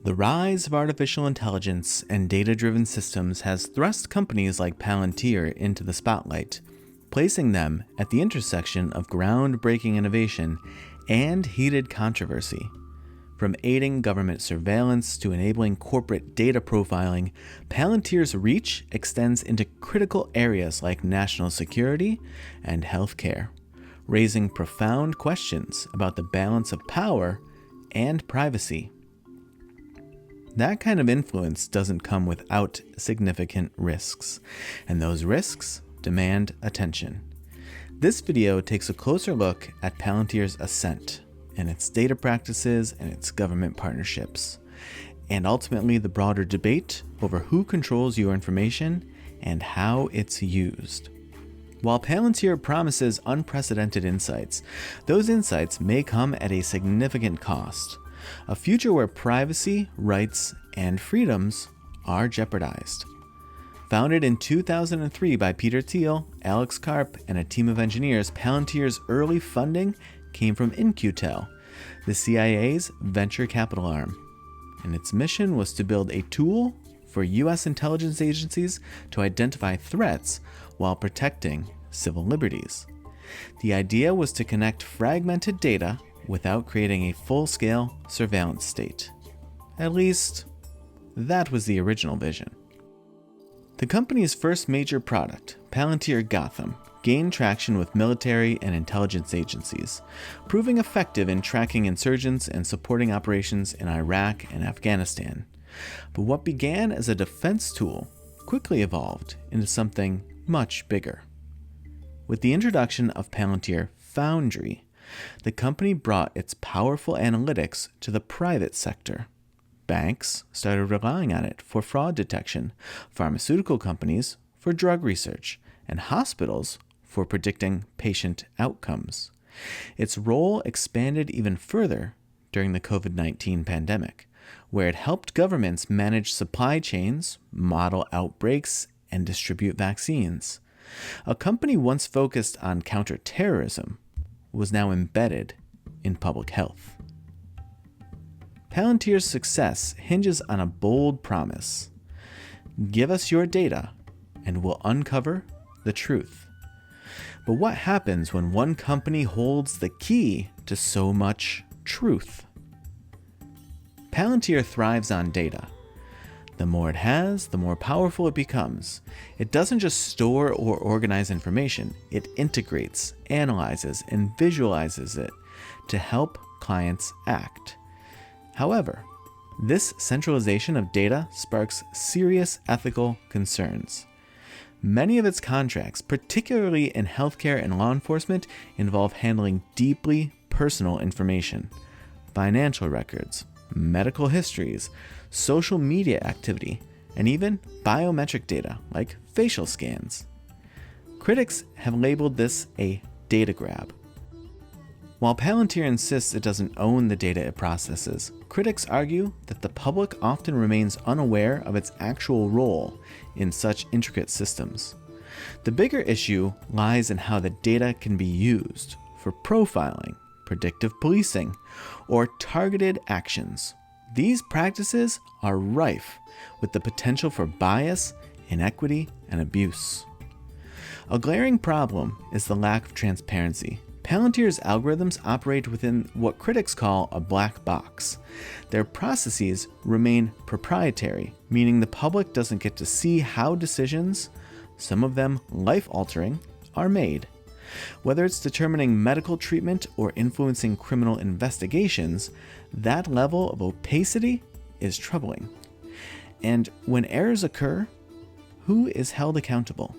The rise of artificial intelligence and data-driven systems has thrust companies like Palantir into the spotlight, placing them at the intersection of groundbreaking innovation and heated controversy. From aiding government surveillance to enabling corporate data profiling, Palantir's reach extends into critical areas like national security and healthcare, raising profound questions about the balance of power and privacy. That kind of influence doesn't come without significant risks, and those risks demand attention. This video takes a closer look at Palantir's ascent and its data practices and its government partnerships, and ultimately the broader debate over who controls your information and how it's used. While Palantir promises unprecedented insights, those insights may come at a significant cost. A future where privacy, rights, and freedoms are jeopardized. Founded in 2003 by Peter Thiel, Alex Karp, and a team of engineers, Palantir's early funding came from In-Q-Tel, the CIA's venture capital arm, and its mission was to build a tool for U.S. intelligence agencies to identify threats while protecting civil liberties. The idea was to connect fragmented data without creating a full-scale surveillance state. At least, that was the original vision. The company's first major product, Palantir Gotham, gained traction with military and intelligence agencies, proving effective in tracking insurgents and supporting operations in Iraq and Afghanistan. But what began as a defense tool quickly evolved into something much bigger. With the introduction of Palantir Foundry, the company brought its powerful analytics to the private sector. Banks started relying on it for fraud detection, pharmaceutical companies for drug research, and hospitals for predicting patient outcomes. Its role expanded even further during the COVID-19 pandemic, where it helped governments manage supply chains, model outbreaks, and distribute vaccines. A company once focused on counterterrorism was now embedded in public health. Palantir's success hinges on a bold promise. Give us your data, and we'll uncover the truth. But what happens when one company holds the key to so much truth? Palantir thrives on data. The more it has, the more powerful it becomes. It doesn't just store or organize information, it integrates, analyzes, and visualizes it to help clients act. However, this centralization of data sparks serious ethical concerns. Many of its contracts, particularly in healthcare and law enforcement, involve handling deeply personal information, financial records, medical histories, social media activity, and even biometric data like facial scans. Critics have labeled this a data grab. While Palantir insists it doesn't own the data it processes, critics argue that the public often remains unaware of its actual role in such intricate systems. The bigger issue lies in how the data can be used for profiling, predictive policing, or targeted actions. These practices are rife with the potential for bias, inequity, and abuse. A glaring problem is the lack of transparency. Palantir's algorithms operate within what critics call a black box. Their processes remain proprietary, meaning the public doesn't get to see how decisions, some of them life-altering, are made. Whether it's determining medical treatment or influencing criminal investigations, that level of opacity is troubling. And when errors occur, who is held accountable?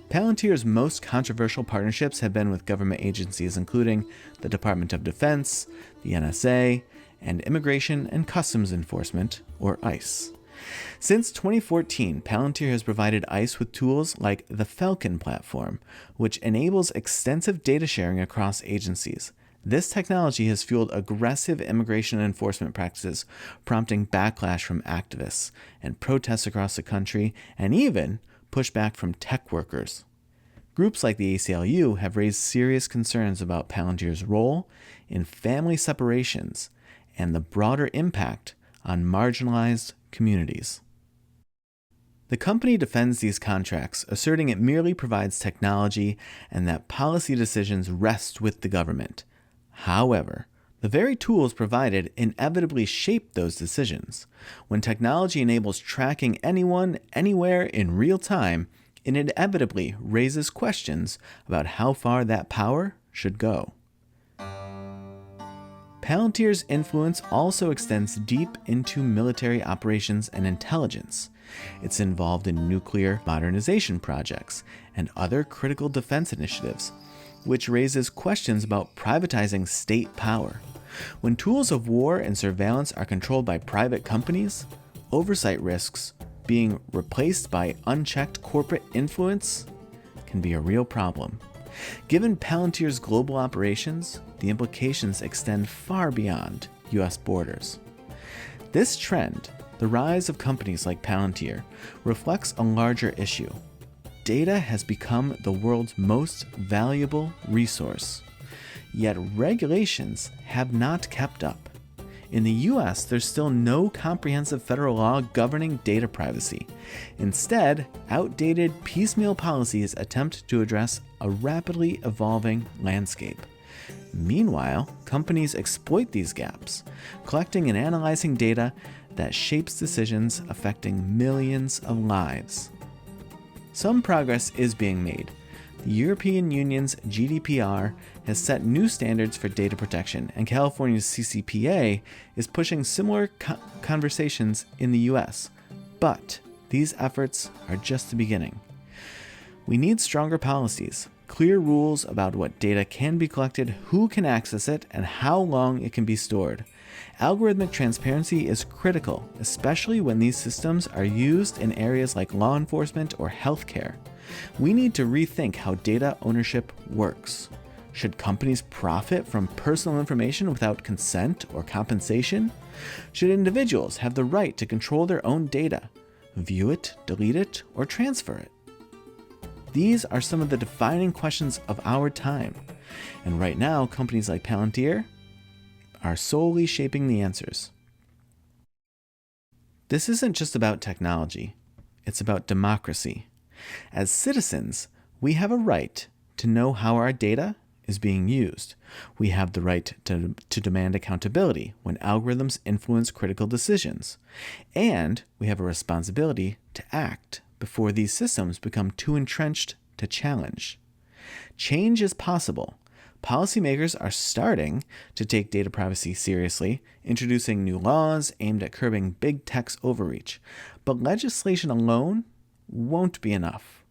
Palantir's most controversial partnerships have been with government agencies including the Department of Defense, the NSA, and Immigration and Customs Enforcement, or ICE. Since 2014, Palantir has provided ICE with tools like the Falcon platform, which enables extensive data sharing across agencies. This technology has fueled aggressive immigration enforcement practices, prompting backlash from activists and protests across the country, and even pushback from tech workers. Groups like the ACLU have raised serious concerns about Palantir's role in family separations and the broader impact on marginalized communities. The company defends these contracts, asserting it merely provides technology and that policy decisions rest with the government. However, the very tools provided inevitably shape those decisions. When technology enables tracking anyone, anywhere in real time, it inevitably raises questions about how far that power should go. Palantir's influence also extends deep into military operations and intelligence. It's involved in nuclear modernization projects and other critical defense initiatives, which raises questions about privatizing state power. When tools of war and surveillance are controlled by private companies, oversight risks being replaced by unchecked corporate influence can be a real problem. Given Palantir's global operations, the implications extend far beyond U.S. borders. This trend, the rise of companies like Palantir, reflects a larger issue. Data has become the world's most valuable resource, yet regulations have not kept up. In the US, there's still no comprehensive federal law governing data privacy. Instead, outdated piecemeal policies attempt to address a rapidly evolving landscape. Meanwhile, companies exploit these gaps, collecting and analyzing data that shapes decisions affecting millions of lives. Some progress is being made. The European Union's GDPR has set new standards for data protection, and California's CCPA is pushing similar conversations in the US. But these efforts are just the beginning. We need stronger policies, clear rules about what data can be collected, who can access it, and how long it can be stored. Algorithmic transparency is critical, especially when these systems are used in areas like law enforcement or healthcare. We need to rethink how data ownership works. Should companies profit from personal information without consent or compensation? Should individuals have the right to control their own data, view it, delete it, or transfer it? These are some of the defining questions of our time. And right now, companies like Palantir are solely shaping the answers. This isn't just about technology. It's about democracy. As citizens, we have a right to know how our data is being used. We have the right to demand accountability when algorithms influence critical decisions. And we have a responsibility to act before these systems become too entrenched to challenge. Change is possible. Policymakers are starting to take data privacy seriously, introducing new laws aimed at curbing big tech's overreach. But legislation alone won't be enough.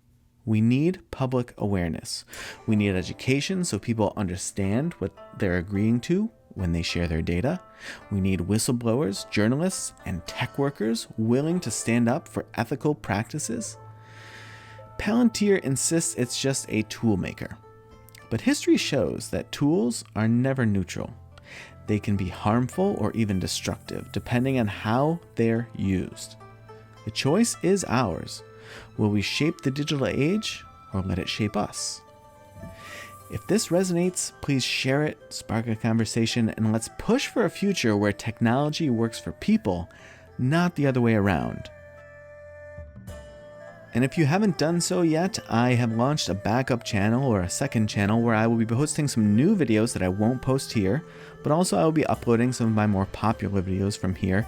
We need public awareness. We need education so people understand what they're agreeing to when they share their data. We need whistleblowers, journalists, and tech workers willing to stand up for ethical practices. Palantir insists it's just a tool maker. But history shows that tools are never neutral. They can be harmful or even destructive, depending on how they're used. The choice is ours. Will we shape the digital age or let it shape us? If this resonates, please share it, spark a conversation, and let's push for a future where technology works for people, not the other way around. And if you haven't done so yet, I have launched a backup channel or a second channel where I will be posting some new videos that I won't post here, but also I will be uploading some of my more popular videos from here.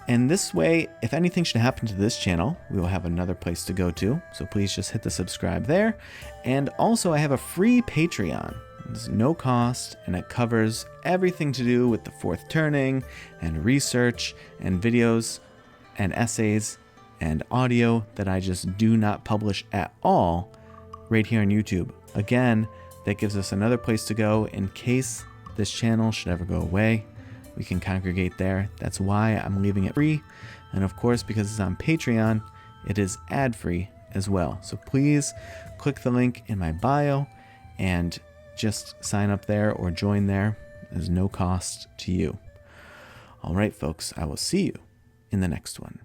And this way, if anything should happen to this channel, we will have another place to go to. So please just hit the subscribe there. And also I have a free Patreon. It's no cost, and it covers everything to do with the fourth turning and research and videos and essays and audio that I just do not publish at all right here on YouTube. Again, that gives us another place to go in case this channel should ever go away. We can congregate there. That's why I'm leaving it free. And of course, because it's on Patreon, it is ad-free as well. So please click the link in my bio and just sign up there or join there. There's no cost to you. All right, folks, I will see you in the next one.